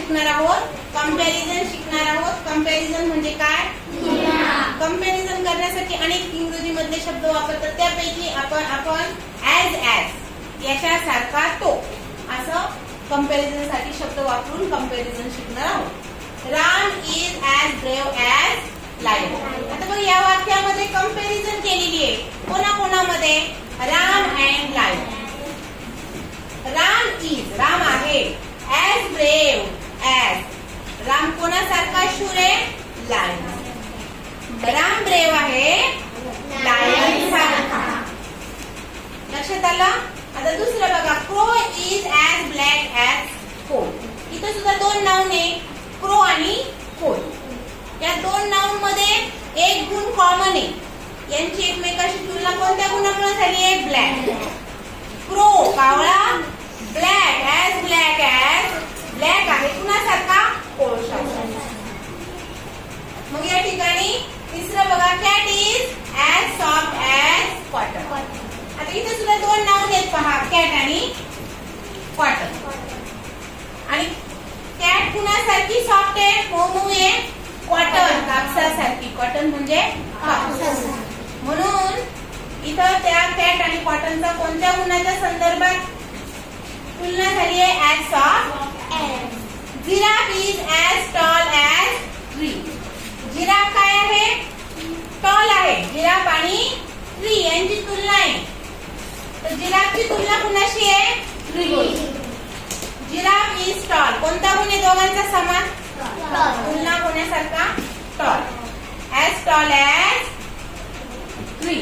शिकणार आहोत? कंपॅरिझन शिकणार आहोत. कंपॅरिझन म्हणजे काय? कंपॅरिझन करण्यासाठी अनेक इंग्रजी मधले शब्द वापरतात. त्यापैकी आपण ॲज याच्यासारखा तो असं कंपॅरिझन साठी शब्द वापरून कंपॅरिझन शिकणार आहोत. Ram is as brave as lion. आता बघ या वाक्यामध्ये कंपॅरिझन केलेली आहे. कोणाकोणामध्ये? Ram and lion. राम आहे ॲज ब्रेव्ह ॲज. राम कोणासारखा शूर आहे? लायन. राम ब्रेव्ह आहे लायन सारखा. लक्षात आलं? आता दुसरं बघा, crow is as black as coal. इथं सुद्धा दोन नाउन आहे, क्रो आणि कोल. या दोन नाउन मध्ये एक गुण कॉमन आहे. यांची एकमेकाशी तुलना कोणत्या गुणामुळे झाली आहे? ब्लॅक. क्रो कावळा, ब्लॅक ॲज ब्लॅक आहे कुणासारखा? कोळशासारखा. मग या ठिकाणी तिसरं बघा, cat is as soft as cotton. आता इथे सुद्धा दोन नाउन आहेत पहा, कॅट आणि कॉटन. आणि कॅट कुणासारखी? सॉफ्ट आहे, मऊ आहे. कॉटन कापसासारखी. कॉटन म्हणजे कापूस. म्हणून इथं त्या कॅट आणि कॉटनचा कोणत्या गुणाच्या संदर्भात तुलना झाली आहे? As soft as. Giraffe is as tall as tree. Giraffe काय आहे? टॉल आहे. जिराफ आणि ट्री यांची तुलना आहे. तर जिराफची तुलना कुणाशी आहे? ट्री. Giraffe is tall. कोणता गुण आहे दोघांचा समान? तुलना होण्यासारखा tall. As tall as tree.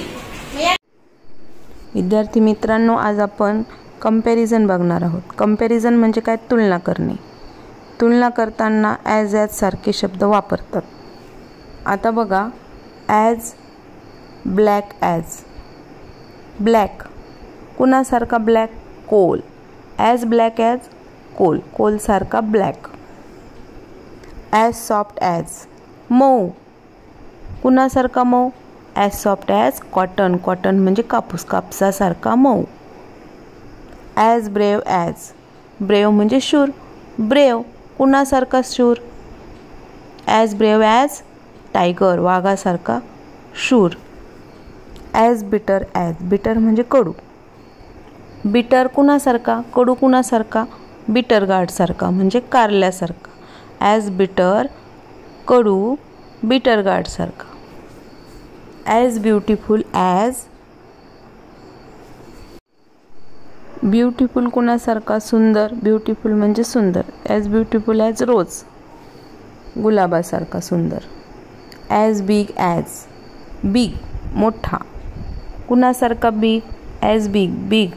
विद्यार्थी मित्रांनो, आज आपण कंपॅरिझन बघणार आहोत. कंपॅरिझन म्हणजे काय? तुलना करणे. तुलना करताना ॲज सारखे शब्द वापरतात. आता बघा, ॲज ब्लॅक ॲज. ब्लॅक कुणासारखा? Black. Coal. As black as coal. Coal सारखा ब्लॅक. As soft as. मऊ कुणासारखा? मऊ. As soft as cotton. Cotton म्हणजे कापूस. कापसासारखा मऊ. As brave as. ब्रेव्ह म्हणजे शूर. ब्रेव्ह कुणासारखा? शूर. As brave as tiger. वाघासारखा शूर. ॲज बिटर ॲज. बिटर म्हणजे कडू. बिटर कुणासारखा? कडू कुणासारखा? बिटर गार्ड सारखा म्हणजे कारल्यासारखा. ॲज बिटर कडू. बिटर गार्ड सारखा. As beautiful as. ब्युटिफुल कुणासारखा? सुंदर. ब्युटिफुल म्हणजे सुंदर. As beautiful as rose. गुलाबासारखा सुंदर. As big as. बिग मोठा कुणासारखा? बिग. ॲज बिग बिग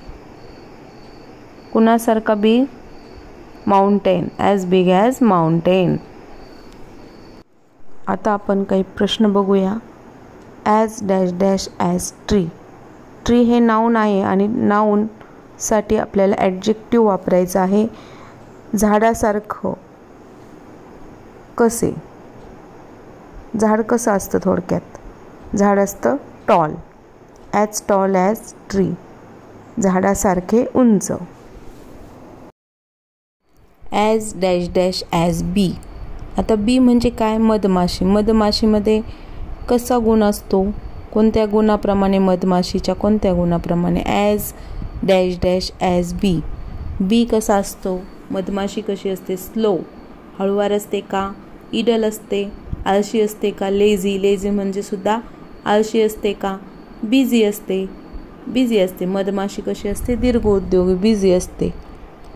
कुणासारखा? Big. Mountain. As big as mountain. आता आपण काही प्रश्न बघूया. As dash dash as tree. Tree हे नाऊन आहे आणि नाऊन साठी आपल्याला ॲडजेक्टिव्ह वापरायचं आहे. झाडासारखं कसे? झाड कसं असतं? थोडक्यात झाड असतं tall. As tall as tree. झाडासारखे उंच. As dash dash as bee. आता बी म्हणजे काय? मधमाशी. मधमाशीमध्ये कसा गुण असतो? कोणत्या गुणाप्रमाणे? मधमाशीच्या कोणत्या गुणाप्रमाणे? As dash dash as bee. बी कसा असतो? मधमाशी कशी असते? स्लो. हळुवार असते का? इडल असते. आळशी असते का? लेझी. लेझी म्हणजे सुद्धा आळशी असते का? बिझी असते. बिझी असते. मधमाशी कशी असते? दीर्घोद्योगी. बिझी असते.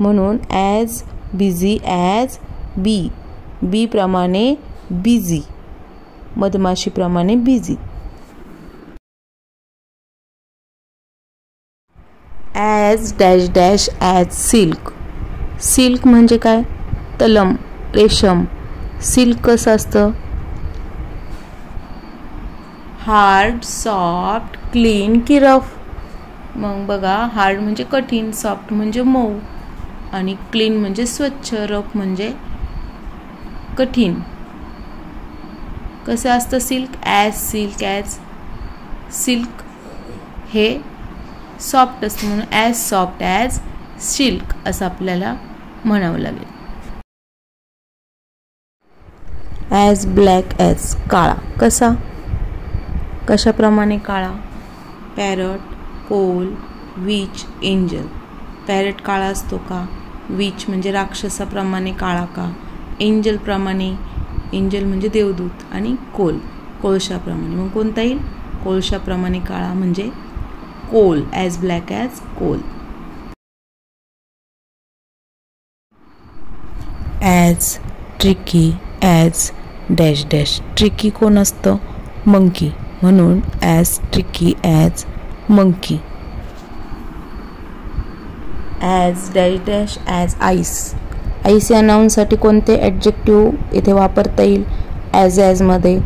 म्हणून as busy as bee. Bee प्रमाणे बिझी. मधमाशीप्रमाणे busy. As dash dash as silk. Silk म्हणजे काय? तलम. रेशम. सिल्क कसं असतं? हार्ड, सॉफ्ट, क्लीन की रफ? मग बघा, हार्ड म्हणजे कठीण, सॉफ्ट म्हणजे मऊ आणि क्लीन म्हणजे स्वच्छ, रफ म्हणजे कठीण. कसं असतं silk? As silk as. Silk हे सॉफ्ट असतं म्हणून ॲज सॉफ्ट ॲज सिल्क असं आपल्याला म्हणावं लागेल. ॲज ब्लॅक ॲज काळा. कसा, कशाप्रमाणे काळा? Parrot, coal, witch, angel. Parrot काळा असतो का? विच म्हणजे राक्षसाप्रमाणे काळा का? एंजलप्रमाणे, एंजल म्हणजे देवदूत. आणि कोल कोळशाप्रमाणे. मग कोणता येईल? कोळशाप्रमाणे काळा म्हणजे coal. As black as coal. As tricky as dash dash. Tricky कोण असतं? मंकी. म्हणून as tricky as monkey. As dash dash as ice. Ice या नाऊनसाठी कोणते ॲडजेक्टिव्ह इथे वापरता येईल? ॲजमध्ये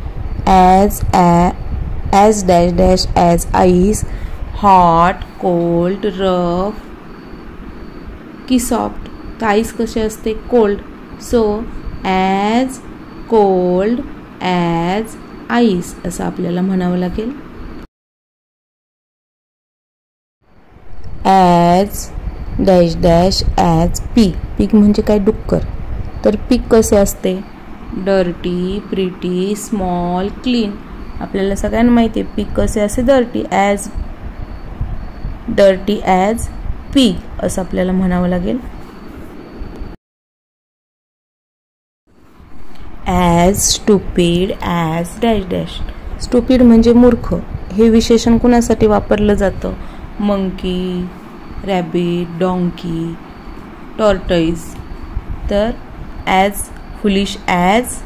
as dash dash as ice, hot, cold, rough की सॉफ्ट. तर आईस कसे असते? Cold. So as cold as ice असं आपल्याला म्हणावं लागेल. As dash dash as pig. Pig म्हणजे काय? डुक्कर. तर पीक कसे असते? Dirty, pretty, small, clean. आपल्याला सगळ्यांना माहिती आहे पीक कसे असते? डर्टी ॲज पीक असं आपल्याला म्हणावं लागेल. As stupid as dash dash. Stupid म्हणजे मूर्ख. हे विशेषण कुणासाठी वापरलं जातं? Monkey, rabbit, donkey, tortoise. तर as foolish as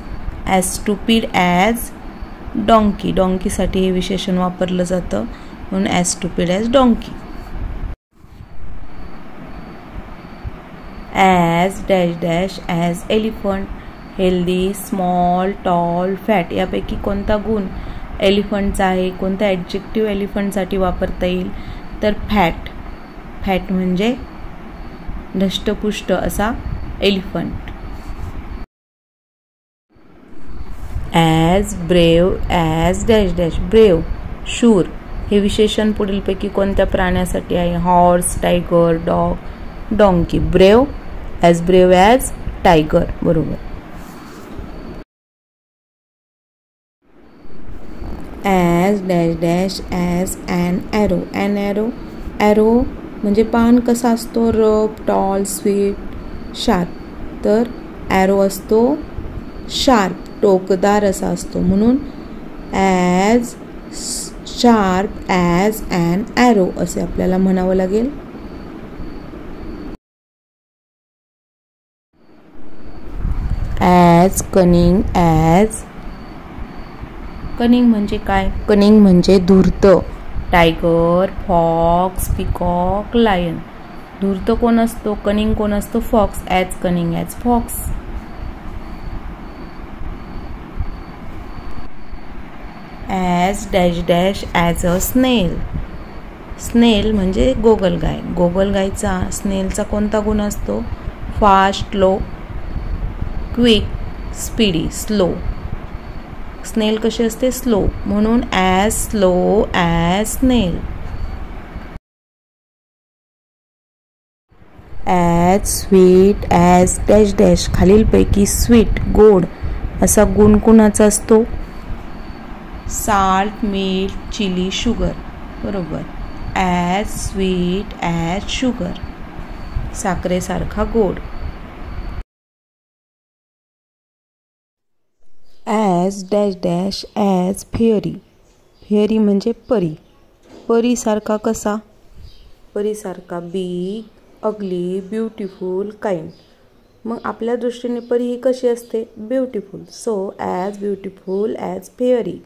stupid as donkey. डॉंकीसाठी हे विशेषण वापरलं जातं म्हणून as stupid as donkey. As dash dash as elephant. Healthy, small, tall, fat. यापैकी कोणता गुण एलिफंटचा आहे? कोणता ॲडजेक्टिव्ह एलिफंटसाठी वापरता येईल? तर फॅट. फॅट म्हणजे धष्टपुष्ट असा elephant. As brave as dash dash. Brave शूर. हे विशेषण पुढीलपैकी कोणत्या प्राण्यासाठी आहे? Horse, tiger, dog, donkey. Brave as tiger. बरोबर. As dash dash as an arrow. An arrow. Arrow म्हणजे पान कसा असतो? Rough, tall, sweet, sharp. तर ॲरो असतो शार्प, टोकदार असा असतो. म्हणून as sharp as an arrow असे आपल्याला म्हणावं लागेल. As cunning as. कनिंग म्हणजे काय? कनिंग म्हणजे धूर्त. Tiger, fox, peacock, lion. धूर्त कोण असतो? कनिंग कोण असतो? Fox. As cunning as fox. As dash dash as a snail. Snail म्हणजे गोगलगाय. गोगलगायचा स्नेलचा कोणता गुण असतो? Fast, low, quick, speedy, slow. Snail कशी असते? स्लो. म्हणून as slow as snail. As sweet as dash dash. खालीलपैकी स्वीट, गोड असा गुण कुणाचा असतो? साल्ट, मीठ, चिली, शुगर. बरोबर. As sweet as sugar. साखरेसारखा गोड. As dash dash as fairy. Fairy म्हणजे परी. परीसारखा कसा? परीसारखा बिग, अगली, ब्युटिफुल, काइंड. मग आपल्या दृष्टीने परी ही कशी असते? Beautiful. So as beautiful as फेअरी.